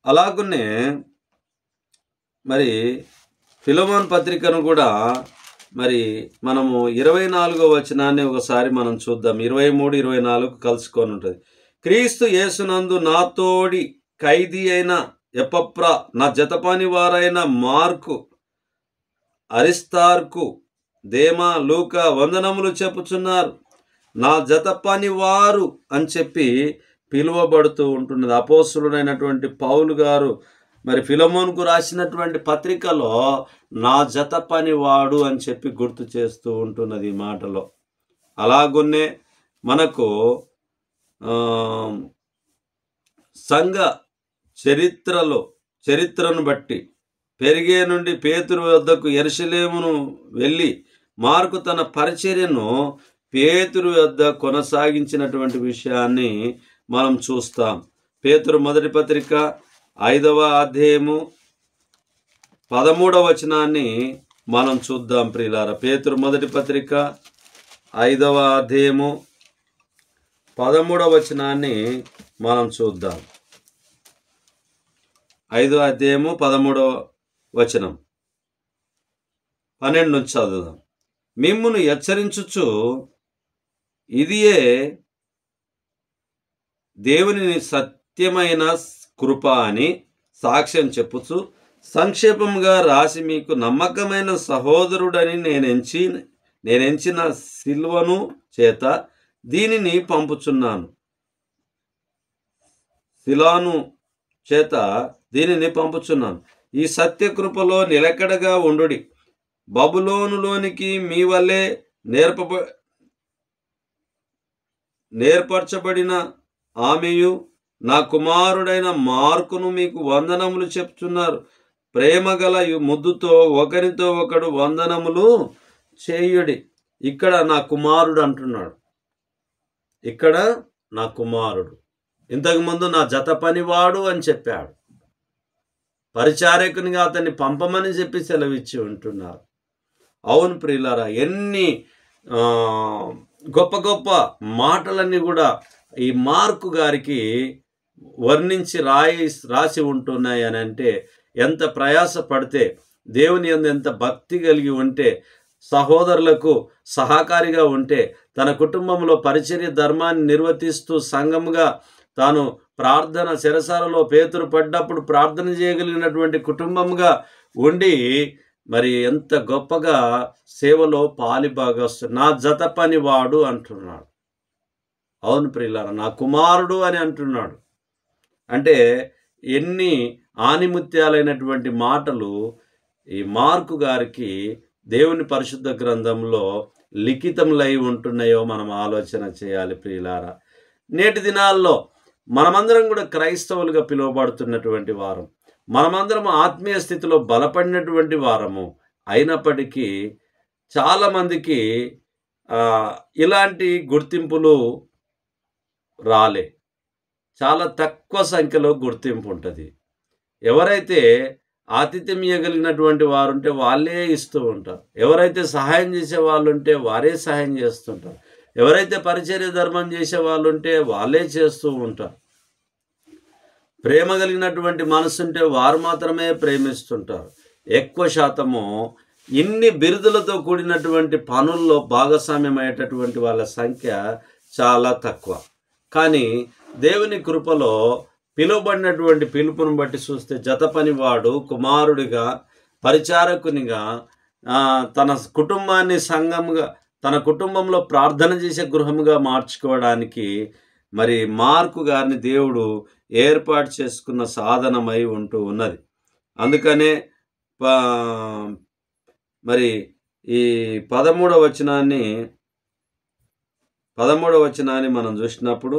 అలాగునే మరి ఫిలెమోను పత్రికను కూడా మరి మనము 24వ వచనాన్ని ఒకసారి మనం చూద్దాం. 23, 24 కలుసుకొని ఉంటుంది. క్రీస్తు యేసునందు నా తోడి ఖైదీ అయిన ఎపఫ్రా, నా జతపని వారైన మార్కు, అరిస్తార్కు, దేమా, లూకా వందనములు చెప్పుచున్నారు. నా జతపని వారు అని చెప్పి పిలువబడుతూ ఉంటున్నది. అపోస్తలుడైనటువంటి పౌలు గారు మరి ఫిలెమోనుకు రాసినటువంటి పత్రికలో నా జత పనివాడు అని చెప్పి గుర్తు చేస్తూ ఉంటున్నది ఈ మాటలో. అలాగున్నే మనకు సంఘ చరిత్రను బట్టి పెరిగే నుండి పేతురు వద్దకు యెరూషలేమును వెళ్ళి మార్కు తన పరిచర్యను పేతురు వద్ద కొనసాగించినటువంటి విషయాన్ని మనం చూస్తాం. పేతురు మొదటి పత్రిక 5వ అధ్యాయము 13వ వచనాన్ని మనం చూద్దాం ప్రియులారా. పేతురు మొదటి పత్రిక 5వ అధ్యాయము 13వ వచనాన్ని మనం చూద్దాం. 5వ అధ్యాయము 13వ వచనం 12 నుంచి చదువుదాం. మిమ్మును హెచ్చరించుచు ఇదియే దేవుని సత్యమైన కృప అని సాక్ష్యం చెప్పుచు సంక్షేపంగా రాసి మీకు నమ్మకమైన సహోదరుడని నేనెంచిన సిల్వను చేత దీనిని పంపుచున్నాను. సిలాను చేత దీనిని పంపుచున్నాను. ఈ సత్యకృపలో నిలకడగా ఉండుడి. బబులోనులోనికి మీ వల్లే నేర్పరచబడిన ఆమెయు నా కుమారుడైన మార్కును మీకు వందనములు చెప్తున్నారు. ప్రేమగల ముద్దుతో ఒకరితో ఒకడు వందనములు చేయుడి. ఇక్కడ నా కుమారుడు అంటున్నాడు. ఇక్కడ నా కుమారుడు. ఇంతకుముందు నా జత పనివాడు అని చెప్పాడు. పరిచారకునిగా అతన్ని పంపమని చెప్పి సెలవిచ్చి ఉంటున్నారు. అవును ప్రియులారా, ఎన్ని గొప్ప గొప్ప మాటలన్నీ కూడా ఈ మార్కు గారికి వర్ణించి రాసి ఉంటున్నాయి అని అంటే, ఎంత ప్రయాస పడితే, దేవుని యందు ఎంత భక్తి కలిగి ఉంటే, సహోదరులకు సహకారిగా ఉంటే, తన కుటుంబంలో పరిచర్య ధర్మాన్ని నిర్వర్తిస్తూ సంఘముగా తాను ప్రార్థన చెరసాలలో పేతురు పడ్డప్పుడు ప్రార్థన చేయగలిగినటువంటి కుటుంబంగా ఉండి మరి ఎంత గొప్పగా సేవలో పాలిభాగస్తు నా జత పనివాడు అంటున్నాడు. అవును ప్రియులారా, నా కుమారుడు అని అంటున్నాడు. అంటే ఎన్ని ఆనిముత్యాలైనటువంటి మాటలు ఈ మార్కు గారికి దేవుని పరిశుద్ధ గ్రంథంలో లిఖితములై ఉంటున్నాయో మనం ఆలోచన చేయాలి ప్రియులారా. నేటి దినాల్లో మనమందరం కూడా క్రైస్తవులుగా పిలువబడుతున్నటువంటి వారం, మనమందరం ఆత్మీయ స్థితిలో బలపడినటువంటి వారము. అయినప్పటికీ చాలామందికి ఇలాంటి గుర్తింపులు రాలే. చాలా తక్కువ సంఖ్యలో గుర్తింపు ఉంటుంది. ఎవరైతే ఆతిథ్యం ఇవ్వగలిగినటువంటి వారు ఉంటే వాళ్ళే ఇస్తూ ఉంటారు. ఎవరైతే సహాయం చేసే వాళ్ళు ఉంటే వారే సహాయం చేస్తుంటారు. ఎవరైతే పరిచర్య ధర్మం చేసే వాళ్ళు ఉంటే వాళ్ళే చేస్తూ ఉంటారు. ప్రేమ కలిగినటువంటి మనసు ఉంటే వారు మాత్రమే ప్రేమిస్తుంటారు. ఎక్కువ శాతము ఇన్ని బిరుదులతో కూడినటువంటి పనుల్లో భాగస్వామ్యం అయ్యేటటువంటి వాళ్ళ సంఖ్య చాలా తక్కువ. కానీ దేవుని కృపలో పిలువబడినటువంటి పిలుపును బట్టి చూస్తే జత పనివాడు, కుమారుడిగా, పరిచారకునిగా, తన కుటుంబాన్ని సంఘముగా, తన కుటుంబంలో ప్రార్థన చేసే గృహముగా మార్చుకోవడానికి మరి మార్కు గారిని దేవుడు ఏర్పాటు చేసుకున్న సాధనమై ఉంటూ ఉన్నది. అందుకనే మరి ఈ 13వ వచనాన్ని మనం చూసినప్పుడు,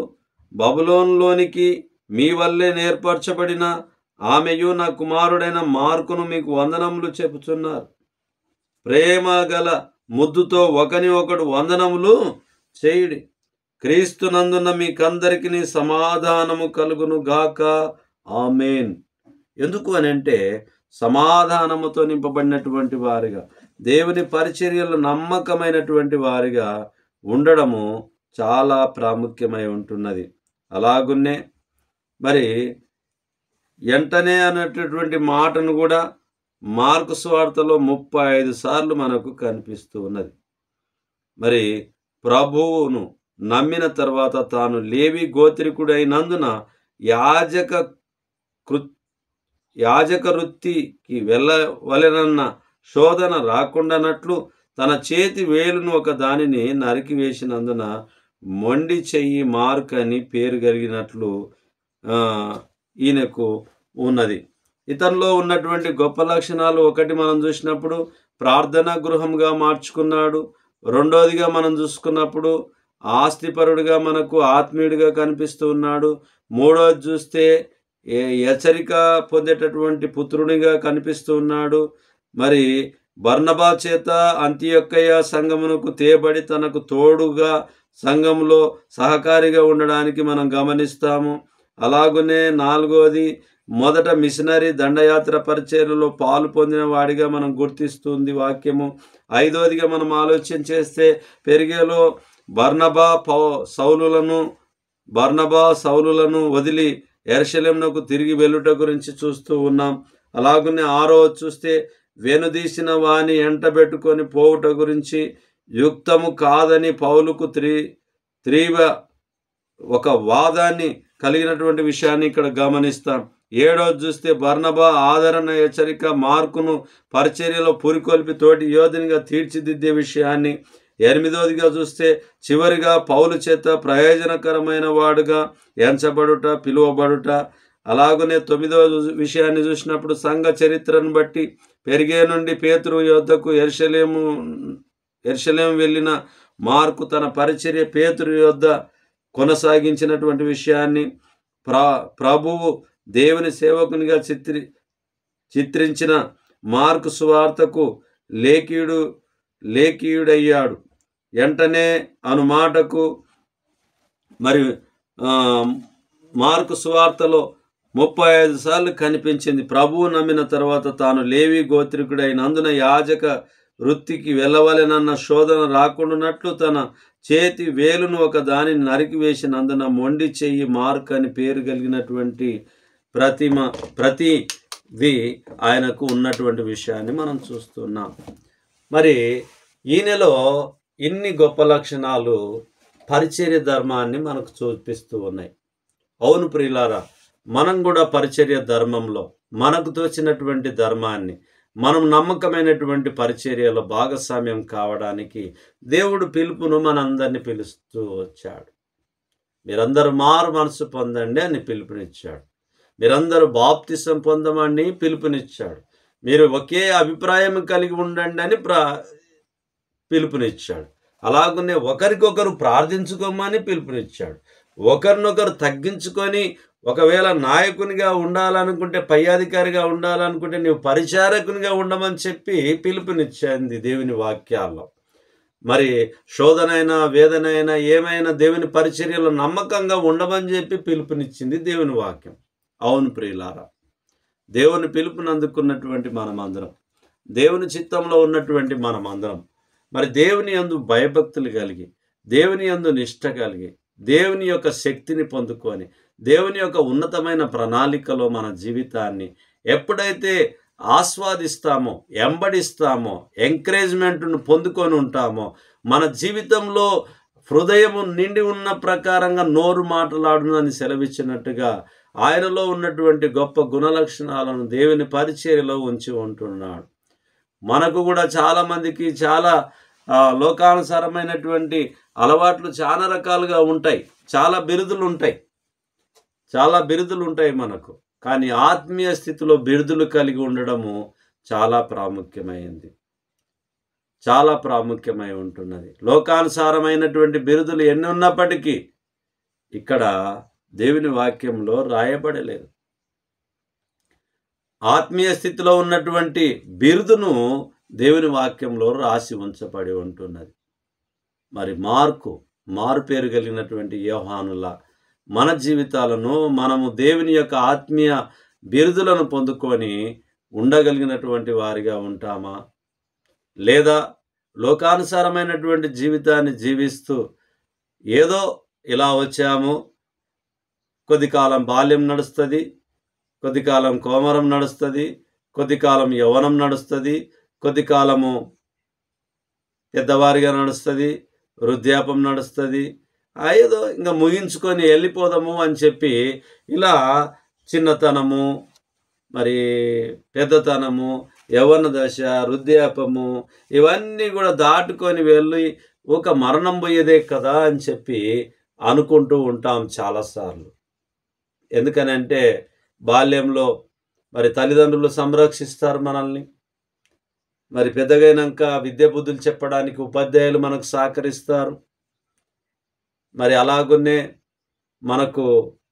బబులోనులోనికి మీ వల్లే నేర్పరచబడిన ఆమెయు నా కుమారుడైన మార్కును మీకు వందనములు చెప్పుచున్నారు. ప్రేమ గల ముద్దుతో ఒకని ఒకడు వందనములు చేయుడి. క్రీస్తునందున్న మీకందరికీ సమాధానము కలుగును గాక. ఆమేన్. ఎందుకు అని అంటే, సమాధానముతో నింపబడినటువంటి వారిగా, దేవుని పరిచర్యలు నమ్మకమైనటువంటి వారిగా ఉండడము చాలా ప్రాముఖ్యమై ఉంటున్నది. అలాగున్నే మరి వెంటనే అనేటటువంటి మాటను కూడా మార్కు సువార్తలో 35 సార్లు మనకు కనిపిస్తూ ఉన్నది. మరి ప్రభువును నమ్మిన తర్వాత తాను లేవి గోత్రికుడైనందున యాజక యాజక వృత్తికి వెళ్ళవలెనన్న శోధన రాకుండానట్లు తన చేతి వేలును ఒక దానిని నరికివేసినందున మొండి చెయ్యి మార్క్ అని పేరు కలిగినట్లు ఈయనకు ఉన్నది. ఇతనిలో ఉన్నటువంటి గొప్ప లక్షణాలు ఒకటి మనం చూసినప్పుడు ప్రార్థనా గృహంగా మార్చుకున్నాడు. రెండోదిగా మనం చూసుకున్నప్పుడు ఆస్తిపరుడిగా మనకు ఆత్మీయుడిగా కనిపిస్తూ ఉన్నాడు. మూడోది చూస్తే హెచ్చరిక పొందేటటువంటి పుత్రునిగా కనిపిస్తూ ఉన్నాడు. మరి బర్నబా చేత అంతియొక్కయ సంఘమునకు తేబడి తనకు తోడుగా సంఘంలో సహకారిగా ఉండడానికి మనం గమనిస్తాము. అలాగనే నాలుగోది మొదట మిషనరీ దండయాత్ర పరిచర్యలో పాలు పొందిన వాడిగా మనం గుర్తిస్తుంది వాక్యము. ఐదోదిగా మనం ఆలోచన చేస్తే పెరిగేలో బర్నబా సౌలులను వదిలి యెరూషలేమునకు తిరిగి వెళ్ళుట గురించి చూస్తూ ఉన్నాం. అలాగనే ఆరో చూస్తే వెనుదీసిన వాని ఎంటబెట్టుకొని పోవుట గురించి యుక్తము కాదని పౌలుకు తీవ్ర ఒక వాదాన్ని కలిగినటువంటి విషయాన్ని ఇక్కడ గమనిస్తాం. ఏడోది చూస్తే బర్నబా ఆదరణ హెచ్చరిక మార్కును పరిచర్యలో పురికొల్పి తోటి యోధునిగా తీర్చిదిద్దే విషయాన్ని. ఎనిమిదోదిగా చూస్తే చివరిగా పౌలు చేత ప్రయోజనకరమైన వాడుగా ఎంచబడుట పిలువబడుట. అలాగనే తొమ్మిదవ విషయాన్ని చూసినప్పుడు సంఘ చరిత్రను బట్టి పెరిగే నుండి పేతురు యొద్దకు యెరూషలేము వెళ్ళిన మార్కు తన పరిచర్య పేతురు యొద్ద కొనసాగించినటువంటి విషయాన్ని. ప్రభువు దేవుని సేవకునిగా చిత్రించిన మార్కు సువార్తకు లేఖీయుడయ్యాడు. వెంటనే అనుమాటకు మరి మార్కు సువార్తలో 35 సార్లు కనిపించింది. ప్రభువు నమ్మిన తర్వాత తాను లేవి గోత్రికుడైనందున యాజక వృత్తికి వెళ్ళవలెనన్న శోధన రాకుండానట్లు తన చేతి వేలును ఒక దానిని నరికివేసినందున మొండి చెయ్యి మార్క్ అని పేరు కలిగినటువంటి ప్రతివి ఆయనకు ఉన్నటువంటి విషయాన్ని మనం చూస్తున్నాం. మరి ఈయనలో ఇన్ని గొప్ప లక్షణాలు పరిచర్య ధర్మాన్ని మనకు చూపిస్తూ ఉన్నాయి. అవును ప్రియులారా, మనం కూడా పరిచర్య ధర్మంలో మనకు తోచినటువంటి ధర్మాన్ని మనం నమ్మకమైనటువంటి పరిచర్యలో భాగస్వామ్యం కావడానికి దేవుడు పిలుపును మనందరినీ పిలుస్తూ వచ్చాడు. మీరందరూ మారు మనసు పొందండి అని పిలుపునిచ్చాడు. మీరందరూ బాప్తిసం పొందమని పిలుపునిచ్చాడు. మీరు ఒకే అభిప్రాయం కలిగి ఉండండి అని పిలుపునిచ్చాడు. అలాగనే ఒకరికొకరు ప్రార్థించుకోమని పిలుపునిచ్చాడు. ఒకరినొకరు తగ్గించుకొని ఒకవేళ నాయకునిగా ఉండాలనుకుంటే, పై అధికారిగా ఉండాలనుకుంటే నీవు పరిచారకునిగా ఉండమని చెప్పి పిలుపునిచ్చింది దేవుని వాక్యాల్లో. మరి శోధనైనా వేదనైనా ఏమైనా దేవుని పరిచర్యలో నమ్మకంగా ఉండమని చెప్పి పిలుపునిచ్చింది దేవుని వాక్యం. అవును ప్రియులారా, దేవుని పిలుపుని అందుకున్నటువంటి మనమందరం, దేవుని చిత్తంలో ఉన్నటువంటి మనమందరం మరి దేవుని యందు భయభక్తులు కలిగి, దేవుని యందు నిష్ట కలిగి, దేవుని యొక్క శక్తిని పొందుకొని, దేవుని యొక్క ఉన్నతమైన ప్రణాళికలో మన జీవితాన్ని ఎప్పుడైతే ఆస్వాదిస్తామో, ఎంబడిస్తామో, ఎంకరేజ్మెంట్ను పొందుకొని ఉంటామో, మన జీవితంలో హృదయము నిండి ఉన్న ప్రకారంగా నోరు మాట్లాడునని సెలవిచ్చినట్టుగా ఆయనలో ఉన్నటువంటి గొప్ప గుణలక్షణాలను దేవుని పరిచర్యలో ఉంచి ఉంటున్నాడు. మనకు కూడా చాలామందికి చాలా లోకానుసారమైనటువంటి అలవాట్లు చాలా రకాలుగా ఉంటాయి. చాలా బిరుదులు ఉంటాయి మనకు. కానీ ఆత్మీయ స్థితిలో బిరుదులు కలిగి ఉండడము చాలా ప్రాముఖ్యమై ఉంటున్నది. లోకానుసారమైనటువంటి బిరుదులు ఎన్ని ఉన్నప్పటికీ ఇక్కడ దేవుని వాక్యంలో రాయబడలేదు. ఆత్మీయ స్థితిలో ఉన్నటువంటి బిరుదును దేవుని వాక్యంలో రాసి ఉంచబడి ఉంటున్నది. మరి మారు పేరు కలిగినటువంటి యోహానుల మన జీవితాలను మనము దేవుని యొక్క ఆత్మీయ బిరుదులను పొందుకొని ఉండగలిగినటువంటి వారిగా ఉంటామా? లేదా లోకానుసారమైనటువంటి జీవితాన్ని జీవిస్తూ ఏదో ఇలా వచ్చాము, కొద్ది కాలం బాల్యం నడుస్తుంది, కొద్ది కాలం కోమరం నడుస్తుంది, కొద్ది కాలం యవ్వనం నడుస్తుంది, కొద్ది కాలము పెద్దవారిగా నడుస్తుంది, వృద్ధాప్యం నడుస్తుంది. ఏదో ఇంకా ముగించుకొని వెళ్ళిపోదాము అని చెప్పి ఇలా చిన్నతనము, మరి పెద్దతనము, యవ్వన దశ, వృద్ధాప్యము ఇవన్నీ కూడా దాటుకొని వెళ్ళి ఒక మరణం పోయేదే కదా అని చెప్పి అనుకుంటూ ఉంటాం చాలాసార్లు. ఎందుకనంటే బాల్యంలో మరి తల్లిదండ్రులు సంరక్షిస్తారు మనల్ని. మరి పెద్దగైనాక విద్యా బుద్ధులు చెప్పడానికి ఉపాధ్యాయులు మనకు సహకరిస్తారు. మరి అలాగునే మనకు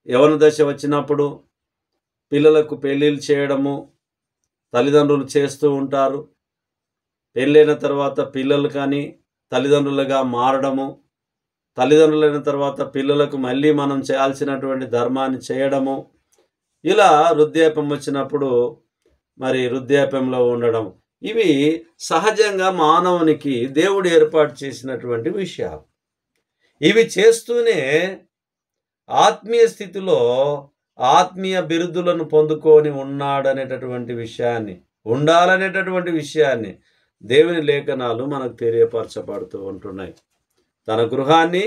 యవ్వన దశ వచ్చినప్పుడు పిల్లలకు పెళ్ళిళ్ళు చేయడము తల్లిదండ్రులు చేస్తూ ఉంటారు. పెళ్ళైన తర్వాత పిల్లలు కానీ తల్లిదండ్రులుగా మారడము, తల్లిదండ్రులైన తర్వాత పిల్లలకు మళ్ళీ మనం చేయాల్సినటువంటి ధర్మాన్ని చేయడము, ఇలా వృద్ధాప్యం వచ్చినప్పుడు మరి వృద్ధాప్యంలో ఉండడం, ఇవి సహజంగా మానవునికి దేవుడు ఏర్పాటు చేసినటువంటి విషయాలు. ఇవి చేస్తూనే ఆత్మీయ స్థితిలో ఆత్మీయ బిరుదులను పొందుకొని ఉన్నాడనేటటువంటి విషయాన్ని, ఉండాలనేటటువంటి విషయాన్ని దేవుని లేఖనాలు మనకు తెలియపరచబడుతూ ఉంటున్నాయి. తన గృహాన్ని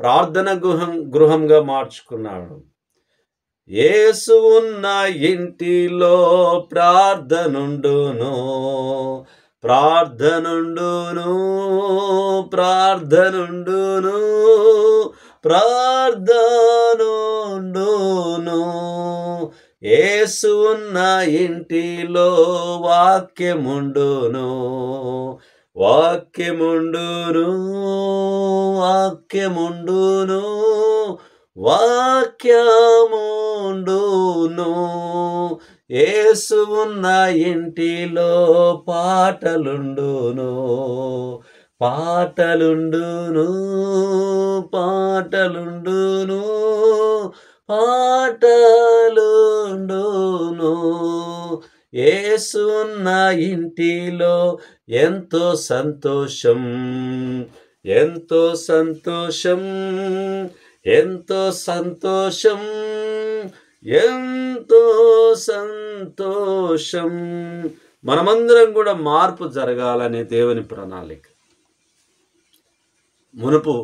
ప్రార్థన గృహంగా మార్చుకున్నాడు. యేసు ఉన్న ఇంటిలో ప్రార్థనుండును, ప్రార్థనుండును, ప్రార్థనుండును, ప్రార్థనుండును. యేసు ఉన్న ఇంటిలో వాక్యముండును, వాక్యముండును, వాక్యముండును, వాక్యముండును. యేసు ఉన్న ఇంటిలో పాటలుండును, పాటలుండును, పాటలుండును, పాటలుండును. యేసు ఉన్న ఇంటిలో ఎంతో సంతోషం, ఎంతో సంతోషం, ఎంతో సంతోషం, ఎంతో సంతోషం. మనమందరం కూడా మార్పు జరగాలనే దేవుని ప్రణాళిక. మునుపు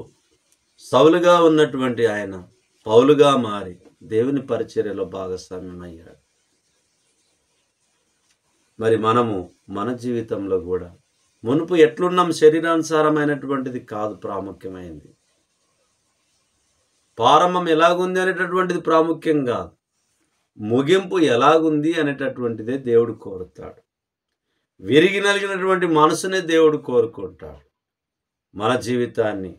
సౌలుగా ఉన్నటువంటి ఆయన పౌలుగా మారి దేవుని పరిచర్యలో భాగస్వామ్యమయ్యాడు. మరి మనము మన జీవితంలో కూడా మునుపు ఎట్లున్నాం శరీరానుసారమైనటువంటిది కాదు ప్రాముఖ్యమైనది. ప్రారంభం ఎలాగుంది అనేటటువంటిది ప్రాముఖ్యం కాదు, ముగింపు ఎలాగుంది అనేటటువంటిదే దేవుడు కోరుతాడు. విరిగి నలిగినటువంటి మనసునే దేవుడు కోరుకుంటాడు. మన జీవితాన్ని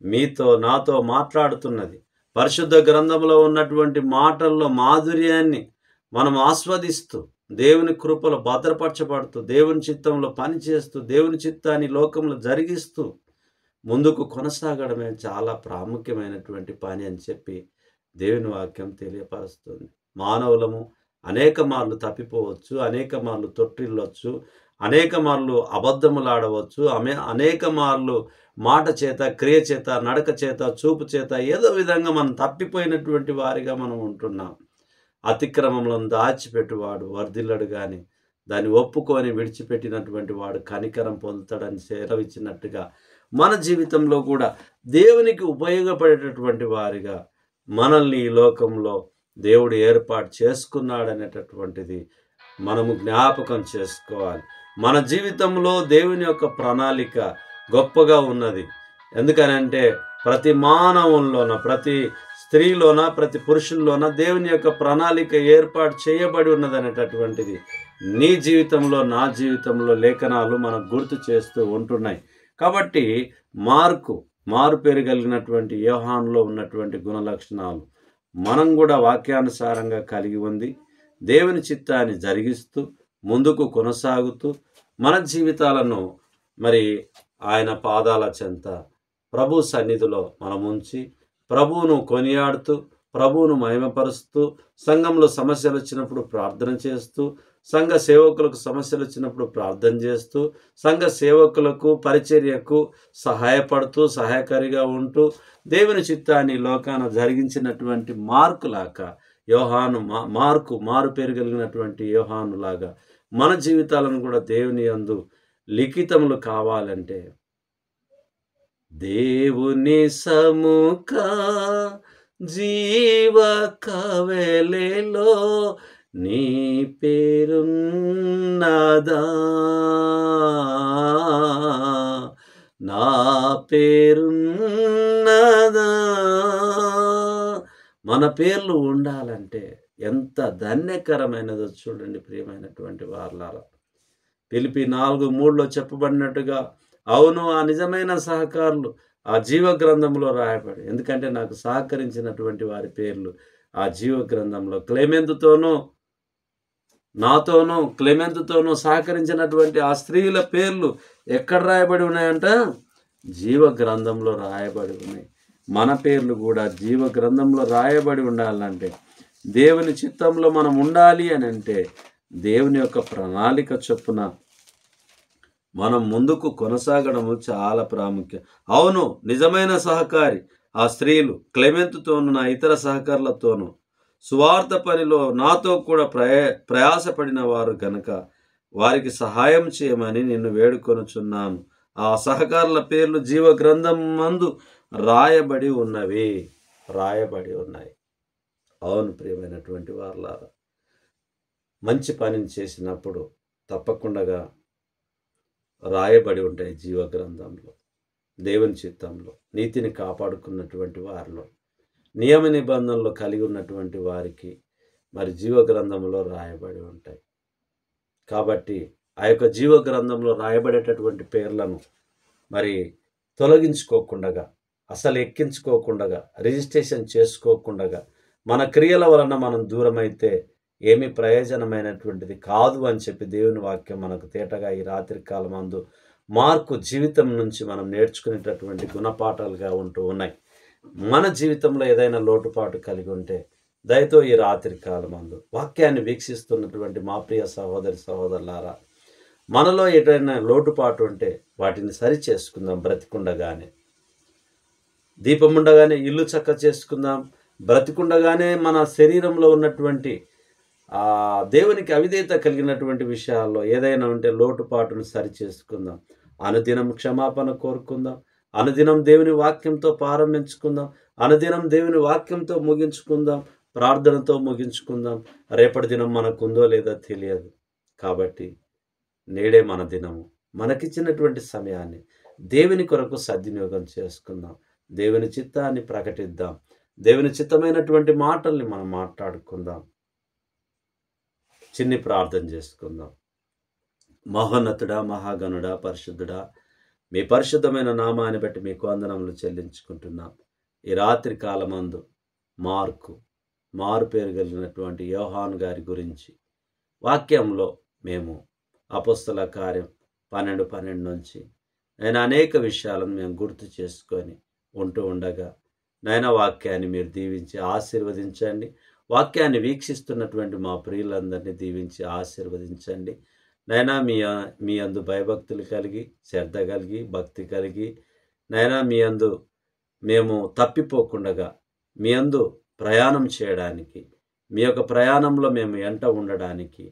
మీతో నాతో మాట్లాడుతున్నది పరిశుద్ధ గ్రంథంలో ఉన్నటువంటి మాటల్లో మాధుర్యాన్ని మనం ఆస్వాదిస్తూ దేవుని కృపలో భద్రపరచబడుతూ దేవుని చిత్తంలో పనిచేస్తూ దేవుని చిత్తాన్ని లోకంలో జరిగిస్తూ ముందుకు కొనసాగడమే చాలా ప్రాముఖ్యమైనటువంటి పని అని చెప్పి దేవుని వాక్యం తెలియపరుస్తుంది. మానవులము అనేక మార్లు తప్పిపోవచ్చు, అనేక మార్లు తొట్టిల్లొచ్చు, అనేక మార్లు అబద్ధములాడవచ్చు, అనేక మార్లు మాట చేత, క్రియ చేత, నడక చేత, చూపు చేత ఏదో విధంగా మనం తప్పిపోయినటువంటి వారిగా మనం ఉంటున్నాం. అతిక్రమములను దాచిపెట్టువాడు వర్ధిల్లడు కానీ దాన్ని ఒప్పుకొని విడిచిపెట్టినటువంటి వాడు కనికరం పొందుతాడని సెలవిచ్చినట్టుగా మన జీవితంలో కూడా దేవునికి ఉపయోగపడేటటువంటి వారిగా మనల్ని ఈ లోకంలో దేవుడు ఏర్పాటు చేసుకున్నాడనేటటువంటిది మనము జ్ఞాపకం చేసుకోవాలి. మన జీవితంలో దేవుని యొక్క ప్రణాళిక గొప్పగా ఉన్నది. ఎందుకనంటే ప్రతి మానవుల్లోన, ప్రతి స్త్రీలోన, ప్రతి పురుషుల్లోన దేవుని యొక్క ప్రణాళిక ఏర్పాటు చేయబడి ఉన్నదనేటటువంటిది నీ జీవితంలో, నా జీవితంలో లేఖనాలు మనకు గుర్తు చేస్తూ ఉంటున్నాయి. కాబట్టి మారు పేరు కలిగినటువంటి యోహానులో ఉన్నటువంటి గుణలక్షణాలు మనం కూడా వాక్యానుసారంగా కలిగి ఉంది దేవుని చిత్తాన్ని జరిగిస్తూ ముందుకు కొనసాగుతూ మన జీవితాలను మరి ఆయన పాదాల చెంత ప్రభు సన్నిధిలో మనం ఉంచి ప్రభువును కొనియాడుతూ ప్రభువును మహిమపరుస్తూ సంఘంలో సమస్యలు వచ్చినప్పుడు ప్రార్థన చేస్తూ సంఘ సేవకులకు సమస్యలు వచ్చినప్పుడు ప్రార్థన చేస్తూ సంఘ సేవకులకు పరిచర్యకు సహాయపడుతూ సహాయకారిగా ఉంటూ దేవుని చిత్తాన్ని లోకాన జరిగించినటువంటి మార్కులాక యోహాను మార్కు మారు పేరు కలిగినటువంటి యోహాను లాగా మన జీవితాలను కూడా దేవుని యందు లిఖితములు కావాలంటే దేవుని సముఖ జీవ కవెలలో నీ పేరున్నదా, నా పేరున్నదా. మన పేర్లు ఉండాలంటే ఎంత ధన్యకరమైనదో చూడండి ప్రియమైనటువంటి వారలారా. ఫిలిప్పీ 4:3 చెప్పబడినట్టుగా అవును, ఆ నిజమైన సహకారులు ఆ జీవ గ్రంథంలో రాయబడి, ఎందుకంటే నాకు సహకరించినటువంటి వారి పేర్లు ఆ జీవ గ్రంథంలో క్లెమెంతుతోనూ నాతోనూ క్లెమెంతుతోనూ సహకరించినటువంటి ఆ స్త్రీల పేర్లు ఎక్కడ రాయబడి ఉన్నాయంట? జీవ గ్రంథంలో రాయబడి ఉన్నాయి. మన పేర్లు కూడా జీవ గ్రంథంలో రాయబడి ఉండాలంటే, దేవుని చిత్తంలో మనం ఉండాలి అని అంటే, దేవుని యొక్క ప్రణాళిక చొప్పున మనం ముందుకు కొనసాగడము చాలా ప్రాముఖ్యం. అవును, నిజమైన సహకారి ఆ స్త్రీలు క్లెమెంతుతోనూ నా ఇతర సహకారులతోనూ సువార్త పనిలో నాతో కూడా ప్రయాసపడిన వారు గనక వారికి సహాయం చేయమని నిన్ను వేడుకొనుచున్నాను. ఆ సహకారుల పేర్లు జీవ గ్రంథం మందు రాయబడి ఉన్నాయి. అవును ప్రియమైనటువంటి వారలారా, మంచి పనిని చేసినప్పుడు తప్పకుండా రాయబడి ఉంటాయి జీవ గ్రంథంలో. దేవుని చిత్తంలో నీతిని కాపాడుకున్నటువంటి వారిలో, నియమ నిబంధనలు కలిగి ఉన్నటువంటి వారికి మరి జీవ గ్రంథంలో రాయబడి ఉంటాయి. కాబట్టి ఆ యొక్క జీవ గ్రంథంలో రాయబడేటటువంటి పేర్లను మరి తొలగించుకోకుండా, అసలు ఎక్కించుకోకుండా, రిజిస్ట్రేషన్ చేసుకోకుండా మన క్రియల వలన మనం దూరమైతే ఏమీ ప్రయోజనమైనటువంటిది కాదు అని చెప్పి దేవుని వాక్యం మనకు తేటగా ఈ రాత్రి కాలమందు మార్కు జీవితం నుంచి మనం నేర్చుకునేటటువంటి గుణపాఠాలుగా ఉంటూ ఉన్నాయి. మన జీవితంలో ఏదైనా లోటుపాటు కలిగి ఉంటే దయతో ఈ రాత్రి కాలమందు వాక్యాన్ని వీక్షిస్తున్నటువంటి మా ప్రియ సహోదరులారా, మనలో ఏదైనా లోటుపాటు ఉంటే వాటిని సరి చేసుకుందాం. బ్రతికుండగానే దీపం ఉండగానే ఇల్లు చక్క చేసుకుందాం. బ్రతికుండగానే మన శరీరంలో ఉన్నటువంటి దేవునికి అవిధేయత కలిగినటువంటి విషయాల్లో ఏదైనా ఉంటే లోటుపాటును సరి చేసుకుందాం. అనుదినం క్షమాపణ కోరుకుందాం. అనుదినం దేవుని వాక్యంతో ప్రారంభించుకుందాం. అనుదినం దేవుని వాక్యంతో ముగించుకుందాం. ప్రార్థనతో ముగించుకుందాం. రేపటి దినం మనకుందో లేదో తెలియదు. కాబట్టి నేడే మన దినము, మనకిచ్చినటువంటి సమయాన్ని దేవుని కొరకు సద్వినియోగం చేసుకుందాం. దేవుని చిత్తాన్ని ప్రకటిద్దాం. దేవుని చిత్తమైనటువంటి మాటల్ని మనం మాట్లాడుకుందాం. చిన్ని ప్రార్థన చేసుకుందాం. మహోన్నతుడా, మహాగణుడా, పరిశుద్ధుడా, మీ పరిశుద్ధమైన నామాన్ని బట్టి మీకు వందనములు చెల్లించుకుంటున్నాం. ఈ రాత్రి కాలమందు మారు పేరు కలిగినటువంటి యోహాను గారి గురించి వాక్యంలో మేము అపోస్తల కార్యం 12:12 నుంచి నేను అనేక విషయాలను మేము గుర్తు చేసుకొని ఉంటూ ఉండగా నాయన వాక్యాన్ని మీరు దీవించి ఆశీర్వదించండి. వాక్యాన్ని వీక్షిస్తున్నటువంటి మా ప్రియులందరినీ దీవించి ఆశీర్వదించండి. నైనా మీ అందు భయభక్తులు కలిగి, శ్రద్ధ కలిగి, భక్తి కలిగి, నైనా మీ అందు మేము తప్పిపోకుండా మీ అందు ప్రయాణం చేయడానికి, మీ యొక్క ప్రయాణంలో మేము ఎంట ఉండడానికి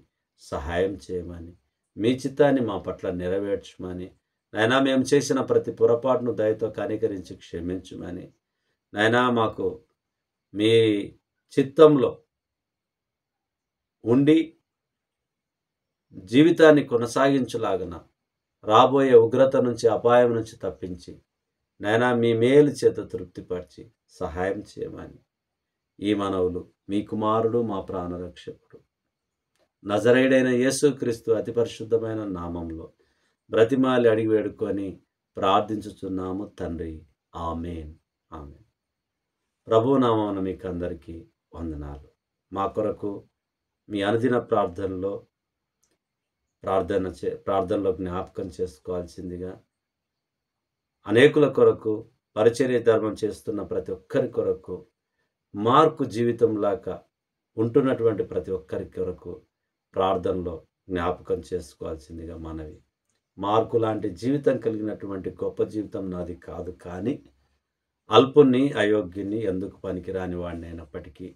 సహాయం చేయమని, మీ చిత్తాన్ని మా పట్ల నెరవేర్చమని, నైనా మేము చేసిన ప్రతి పొరపాటును దయతో కనికరించి క్షమించమని, నైనా మాకు మీ చిత్తంలో ఉండి జీవితాన్ని కొనసాగించులాగన రాబోయే ఉగ్రత నుంచి, అపాయం నుంచి తప్పించి నైనా మీ మేలు చేత తృప్తిపరిచి సహాయం చేయమని ఈ మనవులు మీ కుమారుడు, మా ప్రాణరక్షకుడు నజరేయుడైన యేసుక్రీస్తు అతి పరిశుద్ధమైన నామంలో బ్రతిమాలి అడిగి వేడుకొని ప్రార్థించుచున్నాము తండ్రి. ఆమేన్. ఆమేన్. ప్రభువు నామమున మీకు అందరికీ వందనాలు. మా కొరకు మీ అనుదిన ప్రార్థనలో జ్ఞాపకం చేసుకోవాల్సిందిగా, అనేకుల కొరకు పరిచర్య ధర్మం చేస్తున్న ప్రతి ఒక్కరి కొరకు, మార్కు జీవితంలాగా ఉంటున్నటువంటి ప్రతి ఒక్కరి కొరకు ప్రార్థనలో జ్ఞాపకం చేసుకోవాల్సిందిగా మనవి. మార్కు లాంటి జీవితం కలిగినటువంటి గొప్ప జీవితం నాది కాదు, కానీ అల్పుణ్ణి, అయోగ్యుని, ఎందుకు పనికిరాని వాడిని అయినప్పటికీ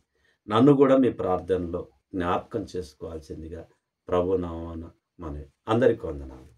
నన్ను కూడా మీ ప్రార్థనలో జ్ఞాపకం చేసుకోవాల్సిందిగా ప్రభు నామమున మనవి. అందరికి వందనాలు.